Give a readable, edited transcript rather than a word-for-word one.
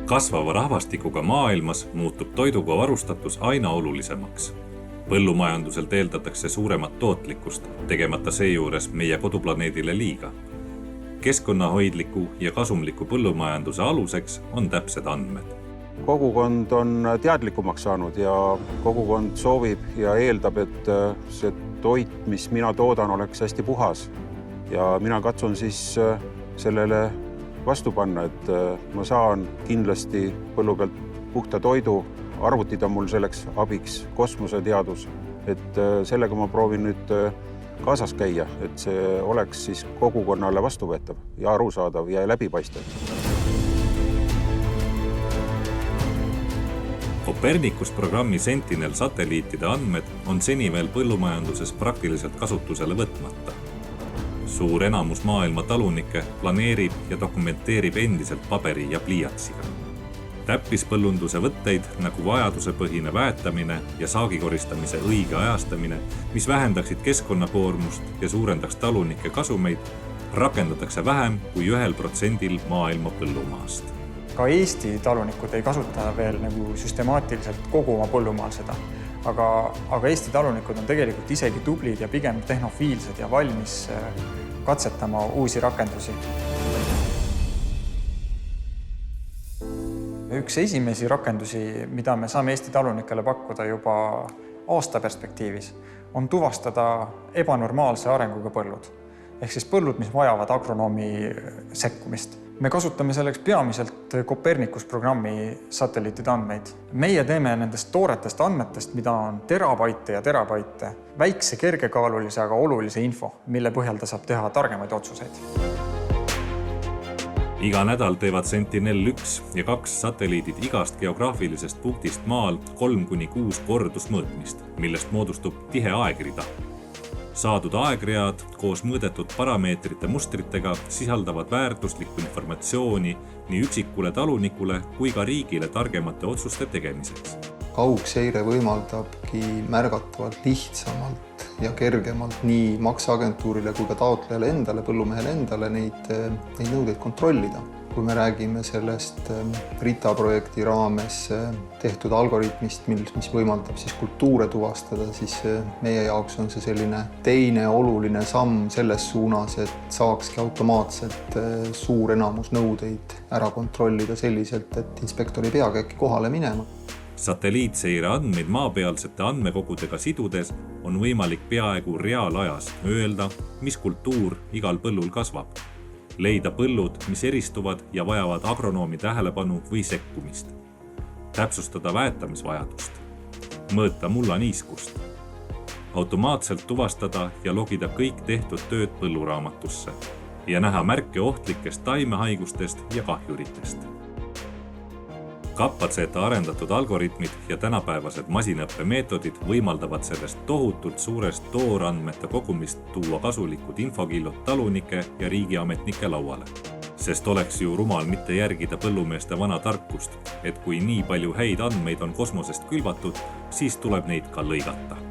Kasvava rahvastikuga maailmas muutub toiduga varustatus aina olulisemaks. Põllumajanduselt eeldatakse suuremat tootlikkust, tegemata seejuures meie koduplaneedile liiga. Keskkonnahoidliku ja kasumliku põllumajanduse aluseks on täpsed andmed. Kogukond on teadlikumaks saanud ja kogukond soovib ja eeldab, et see toit, mis mina toodan, oleks hästi puhas. Ja mina katsun siis sellele vastu panna, et ma saan kindlasti põllu pealt puhta toidu. Arvutid on mul selleks abiks, kosmoseteadus. Et sellega ma proovin nüüd kaasas käia, et see oleks siis kogukonnale vastuvõetav ja arusaadav ja läbipaistev. Copernicus programmi Sentinel satelliitide andmed on seni veel põllumajanduses praktiliselt kasutusele võtmata. Suur enamus maailma talunikke planeerib ja dokumenteerib endiselt paberi ja pliiatsiga. Täppispõllunduse võtteid nagu vajadusepõhine väetamine ja saagikoristamise õige ajastamine, mis vähendaksid keskkonnakoormust ja suurendaks talunike kasumeid, rakendatakse vähem kui 1% maailma põllumaast. Ka Eesti talunikud ei kasuta veel nagu süstemaatiliselt kogu oma põllumaal seda, aga Eesti talunikud on tegelikult isegi tublid ja pigem tehnofiilsed ja valmis katsetama uusi rakendusi. Üks esimesi rakendusi, mida me saame Eesti talunikele pakkuda juba aasta perspektiivis, on tuvastada ebanormaalse arenguga põllud. Ehk siis põllud, mis vajavad agronoomi sekkumist. Me kasutame selleks peamiselt Copernicus programmi satelliitide andmeid. Meie teeme nendest tooretest andmetest, mida on terabaite ja terabaite, väikse kergekaalulise, aga olulise info, mille põhjal ta saab teha targemaid otsuseid. Iga nädal teevad Sentinel-1 ja 2 satelliidid igast geograafilisest punktist maal 3-6 kordusmõõtmist, millest moodustub tihe aegrida. Saadud aegread koos mõõdetud parameetrite mustritega sisaldavad väärtuslikku informatsiooni nii üksikule talunikule kui ka riigile targemate otsuste tegemiseks. Kaugseire võimaldabki märgatavalt lihtsamalt ja kergemalt nii makseagentuurile kui ka taotlejale endale, põllumehele endale neid nõudeid kontrollida. Kui me räägime sellest RITA projekti raames tehtud algoritmist, mis võimaldab siis kultuure tuvastada, siis meie jaoks on see selline teine oluline samm selles suunas, et saakski automaatselt suur enamus nõudeid ära kontrollida selliselt, et inspektor ei peagi äkki kohale minema. Satelliitseire andmeid maapealsete andmekogudega sidudes on võimalik peaaegu reaalajas öelda, mis kultuur igal põllul kasvab. Leida põllud, mis eristuvad ja vajavad agronoomi tähelepanu või sekkumist. Täpsustada väetamisvajadust. Mõõta mullaniiskust. Automaatselt tuvastada ja logida kõik tehtud tööd põlluraamatusse ja näha märke ohtlikest taimehaigustest ja kahjuritest. Kappatseta arendatud algoritmid ja tänapäevased masinaõppemeetodid võimaldavad sellest tohutult suurest toorandmete kogumist tuua kasulikud infokillud talunike ja riigiametnike lauale. Sest oleks ju rumal mitte järgida põllumeeste vana tarkust, et kui nii palju häid andmeid on kosmosest külvatud, siis tuleb neid ka lõigata.